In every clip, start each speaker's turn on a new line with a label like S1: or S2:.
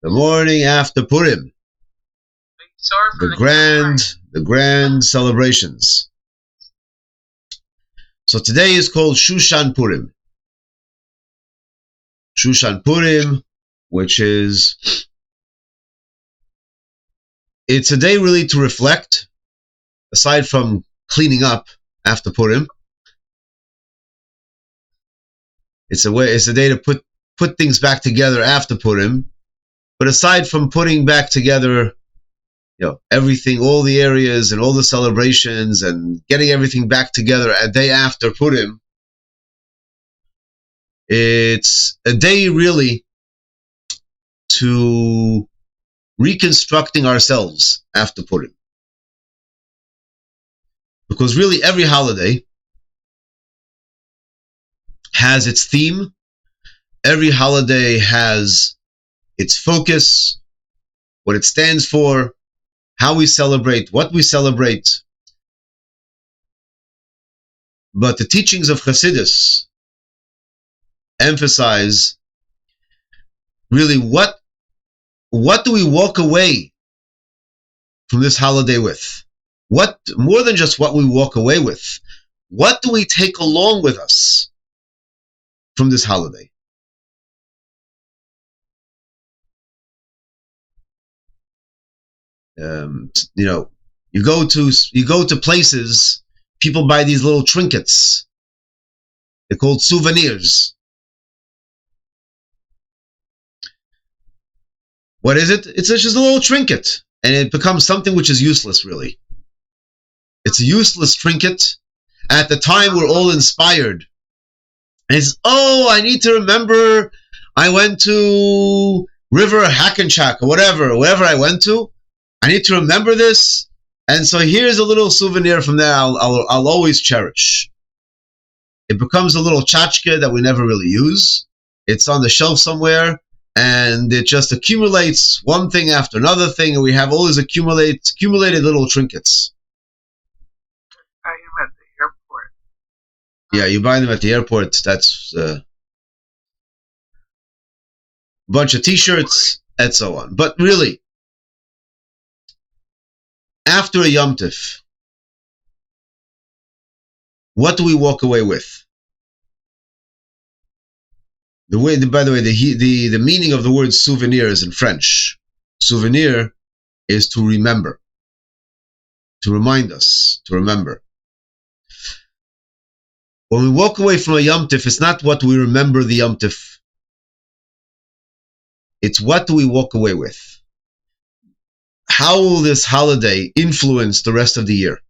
S1: The morning after Purim. The grand celebrations. So today is called Shushan Purim. Shushan Purim, which is, it's a day really to reflect, aside from cleaning up after Purim. It's a day to put things back together after Purim. But aside from putting back together, everything, all the areas and all the celebrations and getting everything back together a day after Purim, it's a day really to reconstructing ourselves after Purim. Because really every holiday has its theme. Every holiday has its focus, what it stands for, how we celebrate, what we celebrate. But the teachings of Chassidus emphasize really what do we walk away from this holiday with? What, more than just what we walk away with, what do we take along with us from this holiday? You go to places, people buy these little trinkets. They're called souvenirs. What is it? It's just a little trinket, and it becomes something which is useless, really. It's a useless trinket. At the time, we're all inspired. And it's, I need to remember I went to River Hackensack or wherever I went to. I need to remember this. And so here's a little souvenir from there I'll always cherish. It becomes a little tchotchke that we never really use. It's on the shelf somewhere, and it just accumulates one thing after another thing, and we have all these accumulated little trinkets.
S2: Buy them at the airport.
S1: Yeah, you buy them at the airport. That's a bunch of t-shirts and so on. But really, after a Yom Tif, what do we walk away with? By the way, the meaning of the word souvenir is in French. Souvenir is to remember, to remind us, to remember. When we walk away from a Yom Tif, it's not what we remember the Yom Tif. It's what do we walk away with? How will this holiday influence the rest of the year?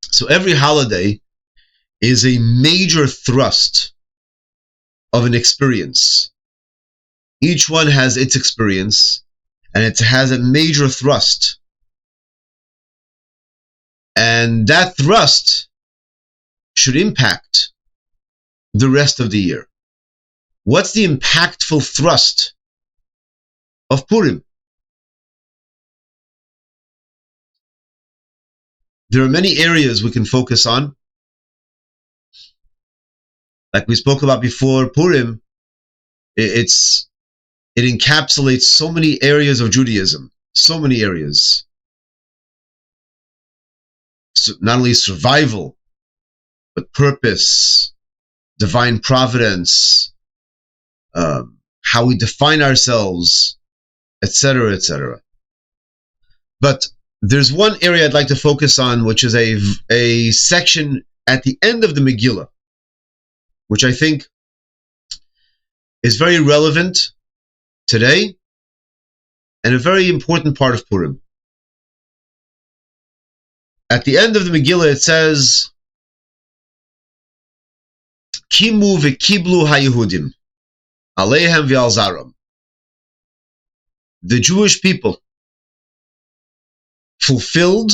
S1: So every holiday is a major thrust of an experience. Each one has its experience, and it has a major thrust. And that thrust should impact the rest of the year. What's the impactful thrust of Purim? There are many areas we can focus on. Like we spoke about before, Purim, it encapsulates so many areas of Judaism, so many areas. So not only survival, but purpose, divine providence, how we define ourselves, etc., etc. But there's one area I'd like to focus on, which is a section at the end of the Megillah, which I think is very relevant today and a very important part of Purim. At the end of the Megillah, it says, Kimu v'kiblu haYehudim, aleihem v'al zaram. The Jewish people fulfilled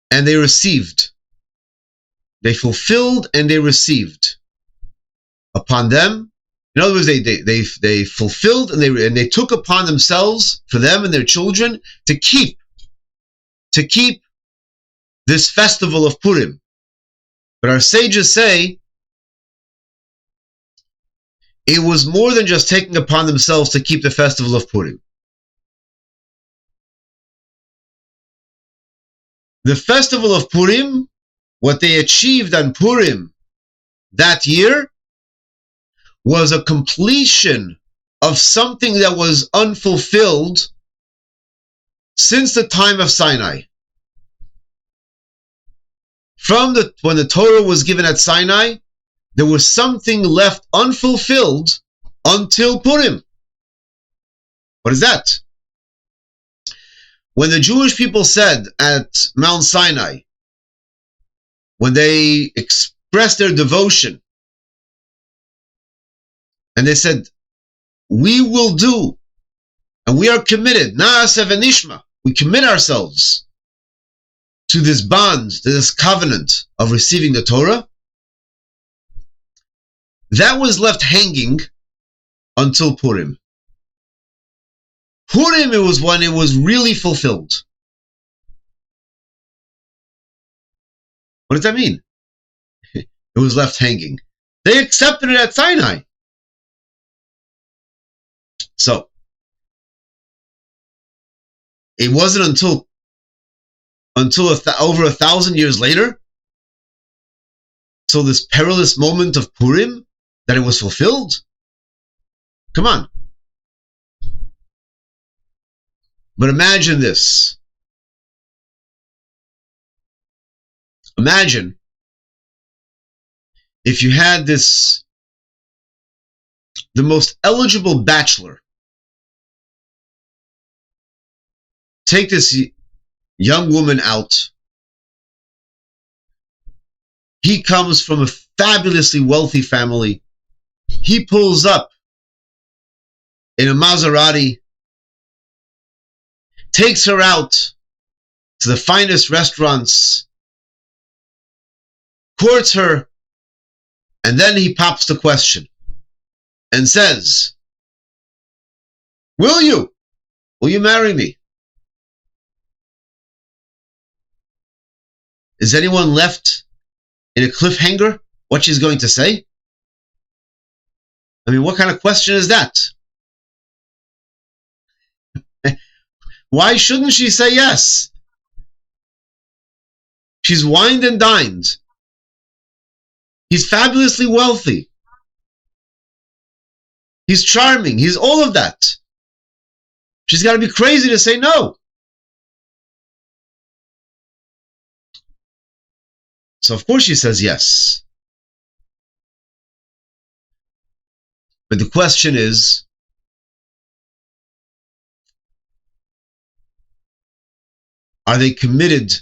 S1: and they received. They fulfilled and they received upon them. In other words, they fulfilled and they took upon themselves, for them and their children, to keep this festival of Purim. But our sages say it was more than just taking upon themselves to keep the festival of Purim. The festival of Purim, what they achieved on Purim that year, was a completion of something that was unfulfilled since the time of Sinai. When the Torah was given at Sinai, there was something left unfulfilled until Purim. What is that? When the Jewish people said at Mount Sinai, when they expressed their devotion, and they said, we will do, and we are committed, na'aseh v'nishma, we commit ourselves to this bond, to this covenant of receiving the Torah, that was left hanging until Purim. Purim, it was when it was really fulfilled. What does that mean? It was left hanging. They accepted it at Sinai. So, it wasn't until over 1,000 years later, till this perilous moment of Purim, that it was fulfilled? Come on. But imagine this. Imagine if you had the most eligible bachelor, take this young woman out. He comes from a fabulously wealthy family. He pulls up in a Maserati, takes her out to the finest restaurants, courts her, and then he pops the question and says, Will you marry me? Is anyone left in a cliffhanger what she's going to say? I mean, what kind of question is that? Why shouldn't she say yes? She's wined and dined. He's fabulously wealthy. He's charming. He's all of that. She's got to be crazy to say no. So of course she says yes. But the question is, are they committed?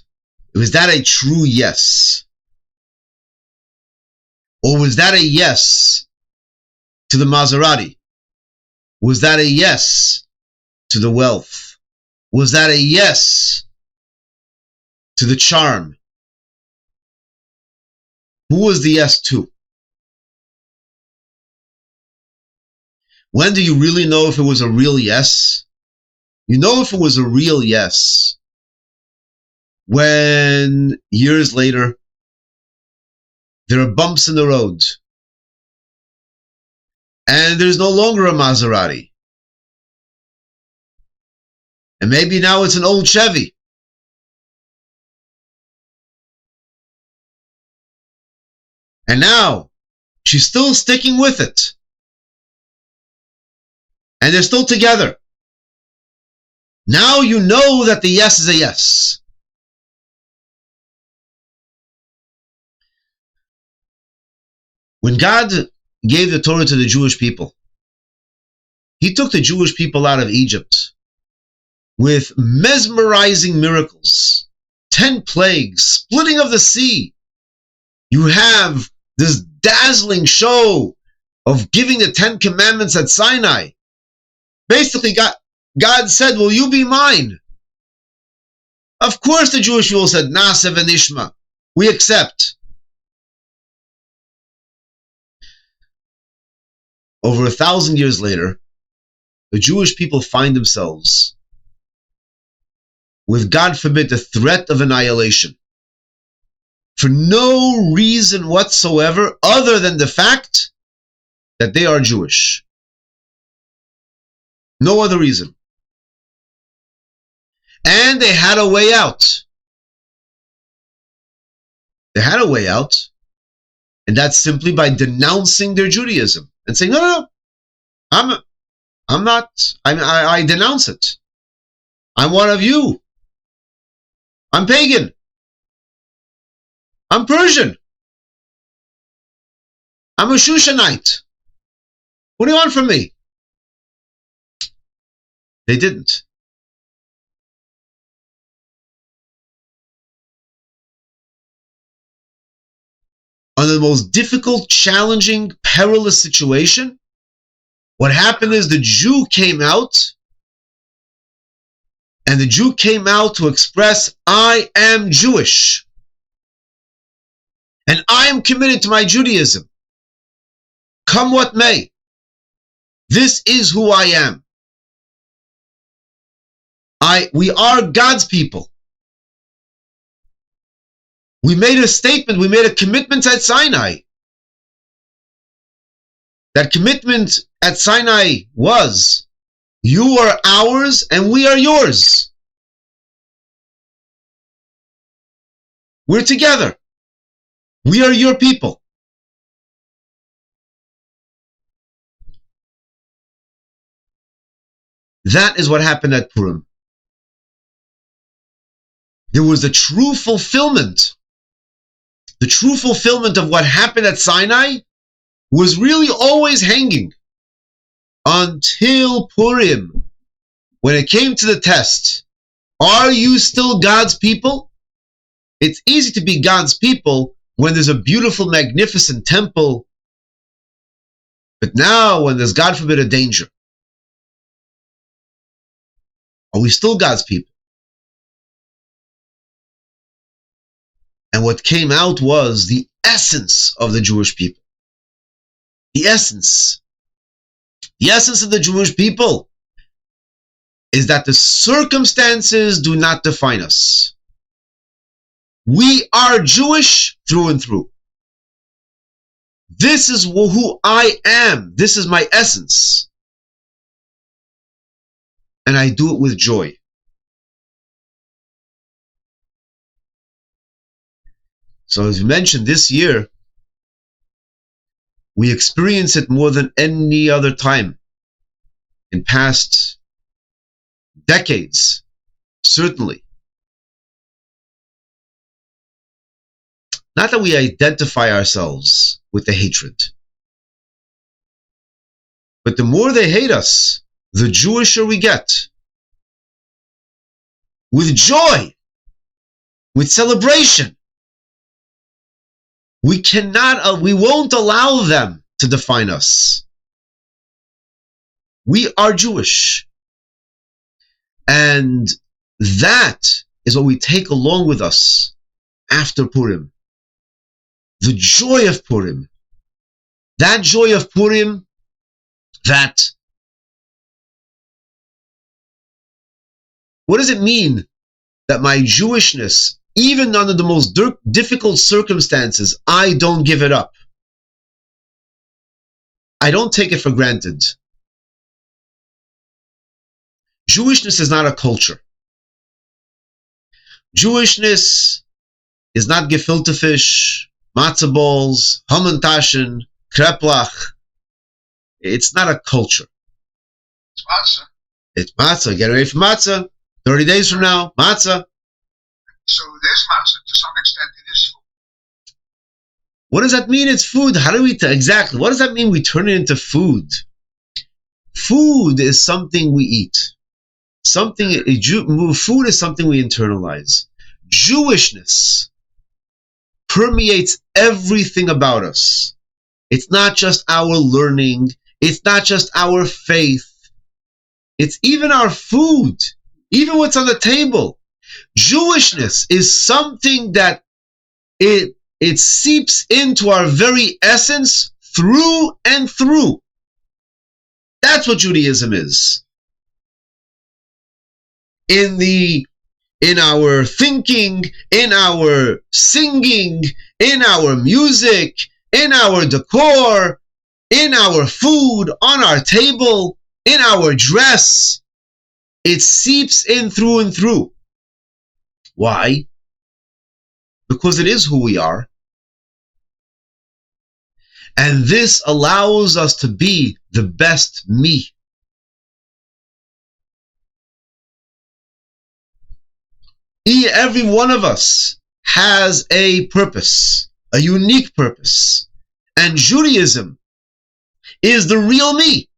S1: Was that a true yes? Or was that a yes to the Maserati? Was that a yes to the wealth? Was that a yes to the charm? Who was the yes to? When do you really know if it was a real yes? You know if it was a real yes when years later there are bumps in the road and there's no longer a Maserati. And maybe now it's an old Chevy. And now she's still sticking with it. And they're still together. Now you know that the yes is a yes. When God gave the Torah to the Jewish people, He took the Jewish people out of Egypt with mesmerizing miracles, 10 plagues, splitting of the sea. You have this dazzling show of giving the 10 commandments at Sinai. Basically, God said, will you be mine? Of course the Jewish people said, Na'aseh v'nishma, we accept. Over 1,000 years later, the Jewish people find themselves with, God forbid, the threat of annihilation. For no reason whatsoever other than the fact that they are Jewish. No other reason. And they had a way out. They had a way out. And that's simply by denouncing their Judaism and saying, no, I'm not, I denounce it. I'm one of you. I'm pagan. I'm Persian. I'm a Shushanite. What do you want from me? They didn't. Under the most difficult, challenging, perilous situation, what happened is the Jew came out, and the Jew came out to express, I am Jewish, and I am committed to my Judaism. Come what may. This is who I am. We are God's people. We made a statement, we made a commitment at Sinai. That commitment at Sinai was, you are ours and we are yours. We're together. We are your people. That is what happened at Purim. There was a true fulfillment. The true fulfillment of what happened at Sinai was really always hanging until Purim, when it came to the test. Are you still God's people? It's easy to be God's people when there's a beautiful, magnificent temple. But now, when there's, God forbid, a danger, are we still God's people? And what came out was the essence of the Jewish people. The essence. The essence of the Jewish people is that the circumstances do not define us. We are Jewish through and through. This is who I am. This is my essence. And I do it with joy. So as we mentioned, this year, we experience it more than any other time in past decades, certainly. Not that we identify ourselves with the hatred, but the more they hate us, the Jewisher we get. With joy, with celebration. We won't allow them to define us. We are Jewish. And that is what we take along with us after Purim. The joy of Purim. That joy of Purim, what does it mean that my Jewishness, even under the most difficult circumstances, I don't give it up? I don't take it for granted. Jewishness is not a culture. Jewishness is not gefilte fish, matzah balls, hamantaschen, kreplach. It's not a culture.
S2: It's matzah.
S1: It's matzah. Get ready for matzah. 30 days from now, matzah.
S2: So it is matzah. To some extent, it is food.
S1: What does that mean? It's food. How do we exactly? What does that mean? We turn it into food. Food is something we eat. Food is something we internalize. Jewishness permeates everything about us. It's not just our learning. It's not just our faith. It's even our food, even what's on the table. Jewishness is something that it seeps into our very essence through and through. That's what Judaism is. In our thinking, in our singing, in our music, in our decor, in our food, on our table, in our dress. It seeps in through and through. Why? Because it is who we are. And this allows us to be the best me. Every one of us has a purpose, a unique purpose. And Judaism is the real me.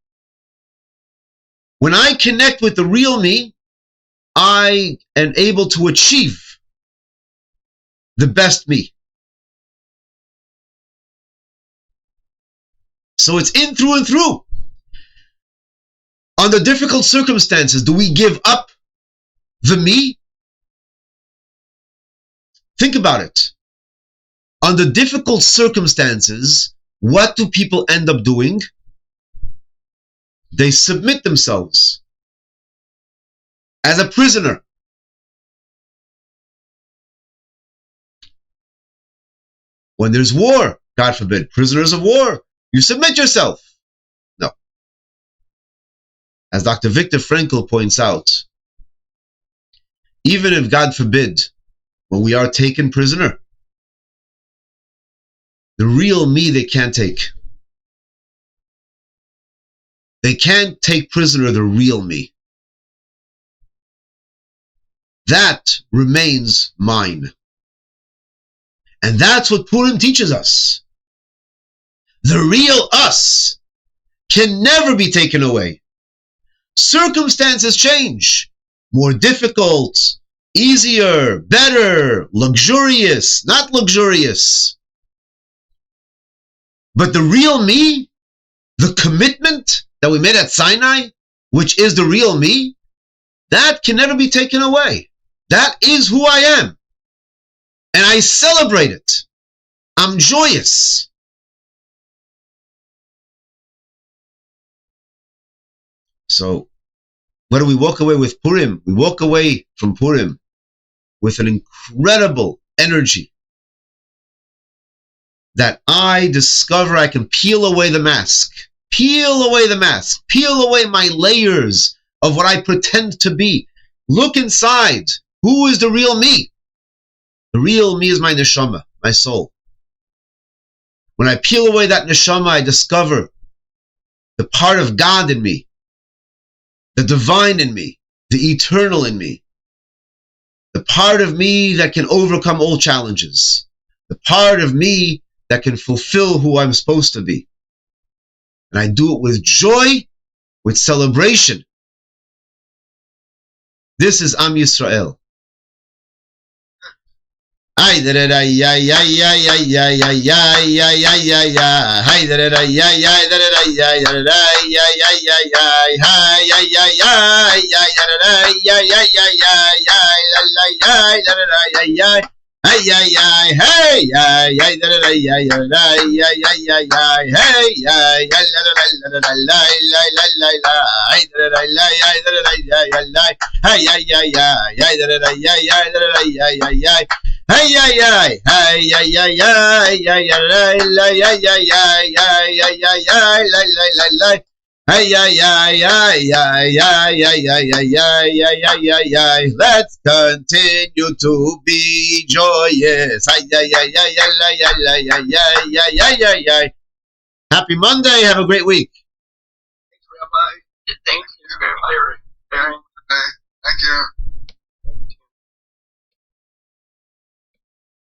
S1: When I connect with the real me, I am able to achieve the best me. So it's in through and through. Under difficult circumstances, do we give up the me? Think about it. Under difficult circumstances, what do people end up doing? They submit themselves as a prisoner. When there's war, God forbid, prisoners of war, you submit yourself. No. As Dr. Viktor Frankl points out, even if, God forbid, when we are taken prisoner, the real me they can't take. They can't take prisoner the real me. That remains mine. And that's what Purim teaches us. The real us can never be taken away. Circumstances change. More difficult, easier, better, luxurious, not luxurious. But the real me, the commitment that we made at Sinai, which is the real me, that can never be taken away. That is who I am. And I celebrate it. I'm joyous. So, what do we walk away with Purim? We walk away from Purim with an incredible energy that I discover I can peel away the mask. Peel away the mask. Peel away my layers of what I pretend to be. Look inside. Who is the real me? The real me is my neshama, my soul. When I peel away that neshama, I discover the part of God in me, the divine in me, the eternal in me, the part of me that can overcome all challenges, the part of me that can fulfill who I'm supposed to be. And I do it with joy, with celebration. This is Am Yisrael. Ay da da da ya ya ya ya ya ya ya ya ya ya ya. Ay da da da ya ya da da da ya ya da da ya ya ya ya. Ay ya ya ya ya ya da da ya ya ya ya ya la la ya da da da ya ya. Ay ya ya hey ya ya da da da ya ya da ya ya ya ya. Hey ya ya la la la la la la la la la. Ay da da da la ya da da da ya ya la. Ay ya ya ya ya da da da ya ya da da da ya ya ya. Hey ay ay ay ay ay ay ay ay la ya ya ya ya ya ya ya la la la la. Hey ay ay ay ay ay ay ay ay ay ay ay ay. Let's continue to be joyous. Ay ay ay ay ay ay ay ay ay ay ay ay. Happy Monday. Have a great week.
S2: Thanks, Rabbi. Thanks, Rabbi.